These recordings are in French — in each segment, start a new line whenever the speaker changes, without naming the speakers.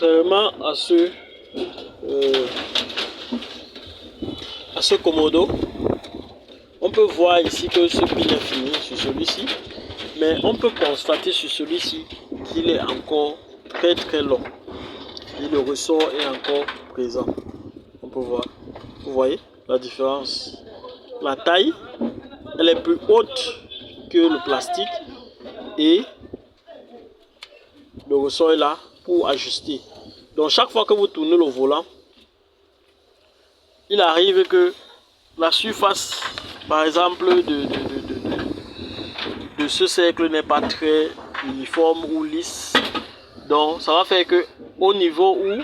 Contrairement à ce Komodo, on peut voir ici que ce pin est fini sur celui-ci, mais on peut constater sur celui-ci qu'il est encore très long et le ressort est encore présent. On peut voir, vous voyez la différence. La taille, elle est plus haute que le plastique et le ressort est là pour ajuster. Donc chaque fois que vous tournez le volant, il arrive que la surface, par exemple, de ce cercle n'est pas très uniforme ou lisse. Donc ça va faire que au niveau où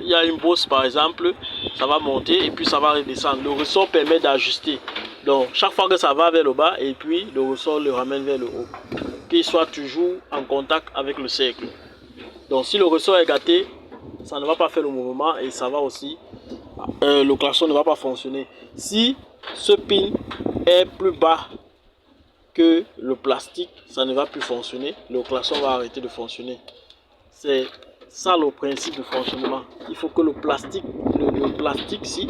il y a une bosse par exemple, ça va monter et puis ça va redescendre. Le ressort permet d'ajuster. Donc chaque fois que ça va vers le bas et puis le ressort le ramène vers le haut. Qu'il soit toujours en contact avec le cercle. Donc si le ressort est gâté, ça ne va pas faire le mouvement et ça va aussi, le klaxon ne va pas fonctionner. Si ce pin est plus bas que le plastique, ça ne va plus fonctionner. Le klaxon va arrêter de fonctionner. C'est ça le principe de fonctionnement. Il faut que le plastique ici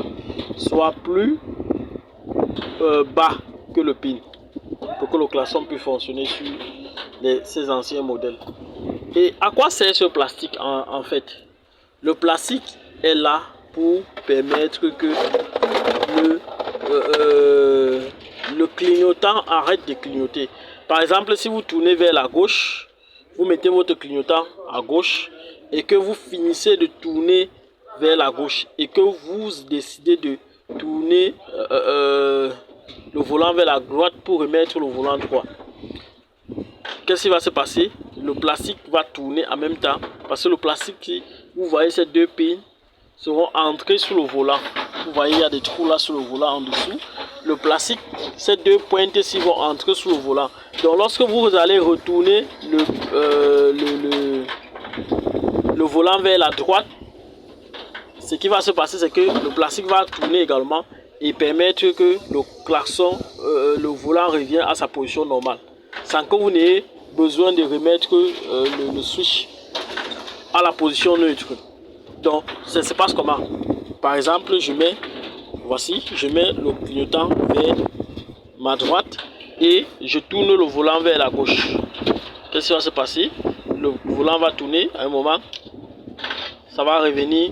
soit plus bas que le pin pour que le klaxon puisse fonctionner sur ces anciens modèles. Et à quoi sert ce plastique en fait? Le plastique est là pour permettre que le clignotant arrête de clignoter. Par exemple, si vous tournez vers la gauche, vous mettez votre clignotant à gauche et que vous finissez de tourner vers la gauche et que vous décidez de tourner le volant vers la droite pour remettre le volant droit. Qu'est-ce qui va se passer? Le plastique va tourner en même temps parce que le plastique, vous voyez ces deux pins seront entrés sous le volant. Vous voyez, il y a des trous là sur le volant en dessous. Le plastique, ces deux pointes ici vont entrer sous le volant. Donc lorsque vous allez retourner le volant vers la droite, ce qui va se passer, c'est que le plastique va tourner également et permettre que le klaxon, le volant revienne à sa position normale, sans que vous n'ayez besoin de remettre le switch à la position neutre. Donc, ça se passe comment? Par exemple, je mets le clignotant vers ma droite et je tourne le volant vers la gauche. Qu'est-ce qui va se passer? Le volant va tourner à un moment, ça va revenir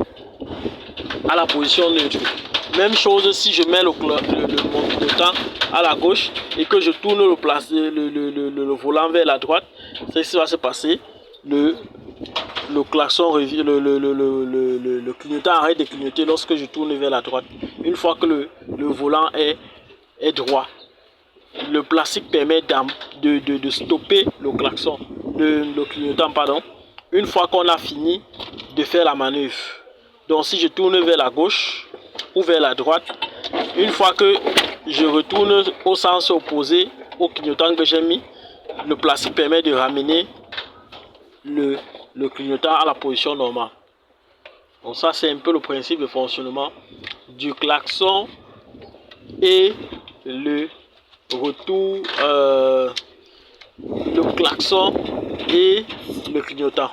à la position neutre. Même chose si je mets mon clignotant à la gauche et que je tourne le volant vers la droite, c'est ce qui va se passer. Le klaxon revient, le clignotant arrête de clignoter lorsque je tourne vers la droite. Une fois que le volant est droit, le plastique permet de stopper le klaxon, le clignotant, pardon, une fois qu'on a fini de faire la manœuvre. Donc si je tourne vers la gauche ou vers la droite, une fois que je retourne au sens opposé au clignotant que j'ai mis, le plastique permet de ramener le clignotant à la position normale. Donc ça c'est un peu le principe de fonctionnement du klaxon et le retour, le klaxon et le clignotant.